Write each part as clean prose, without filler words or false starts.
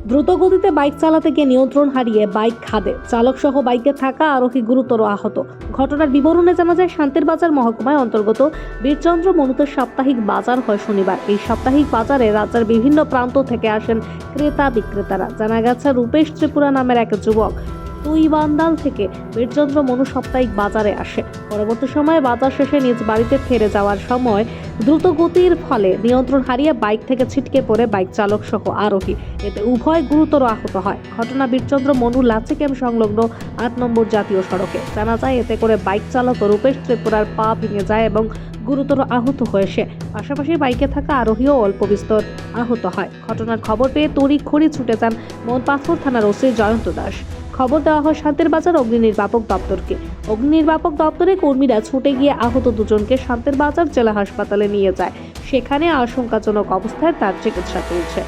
দ্রুত গতিতে বাইক চালাতে গিয়ে নিয়ন্ত্রণ হারিয়ে বাইক খাদে, চালক সহ বাইকে থাকা আরোহী গুরুতর আহত। ঘটনার বিবরণে জানা যায়, শান্তির বাজার মহকুমায় অন্তর্গত বীরচন্দ্র মনুতের সাপ্তাহিক বাজার হয় শনিবার। এই সাপ্তাহিক বাজারে রাজ্যের বিভিন্ন প্রান্ত থেকে আসেন ক্রেতা বিক্রেতারা। জানা গেছে, রূপেশ ত্রিপুরা নামের এক যুবক তুইবান্দাল থেকে বীরচন্দ্র মনু সাপ্তাহিক বাজারে আসে। পরবর্তী সময়ে বাজার শেষে নিজ বাড়িতে ফিরে যাওয়ার সময় দ্রুত গতির ফলে নিয়ন্ত্রণ হারিয়ে বাইক থেকে ছিটকে পড়ে বাইক চালক সহ আরোহী। এতে উভয় গুরুতর আহত হয়। ঘটনা বীরচন্দ্র মনু লাচি ক্যাম্প সংলগ্ন ৮ নম্বর জাতীয় সড়কে। জানা যায়, এতে করে বাইক চালক রূপেশ ত্রিপুরার পা ভেঙে যায় এবং গুরুতর আহত হয়েছে। পাশাপাশি বাইকে থাকা আরোহীও অল্প বিস্তর আহত হয়। ঘটনার খবর পেয়ে তড়িঘড়ি ছুটে যান মনপাথর থানার ওসি জয়ন্ত দাস। খবর দেওয়া হয় শান্তির বাজার অগ্নি নির্বাপক দপ্তরকে। অগ্নি নির্বাপক দপ্তরের কর্মীরা ছুটে গিয়ে আহত দুজনকে শান্তির বাজার জেলা হাসপাতালে নিয়ে যায়। সেখানে আশঙ্কাজনক অবস্থায় তার চিকিৎসা চলছে।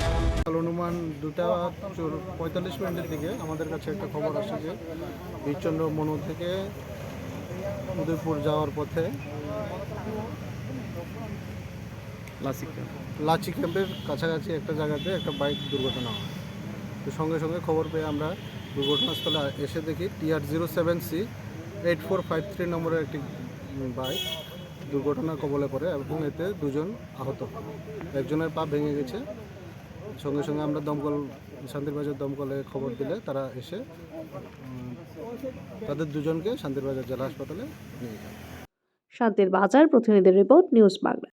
অনুমান 2:45 দিকে আমাদের কাছে একটা খবর আসে যে বীরচন্দ্র মনু থেকে উদয়পুর যাওয়ার পথে লাচি ক্যাম্পের কাছাকাছি একটা জায়গাতে একটা বাইক দুর্ঘটনা হয়। তো সঙ্গে সঙ্গে খবর পেয়ে আমরা দুর্ঘটনাস্থলে এসে দেখি TR07C 8453 নম্বরের একটি বাইক দুর্ঘটনার কবলে পড়ে এবং এতে দুজন আহত হয়। একজনের পা ভেঙে গেছে। সঙ্গে সঙ্গে আমরা শান্তির বাজার দমকলে খবর দিলে তারা এসে তাদের দুজনকে শান্তির বাজার জেলা হাসপাতালে নিয়ে যায়। শান্তির বাজার প্রতিনিধির রিপোর্ট, নিউজ বাংলা।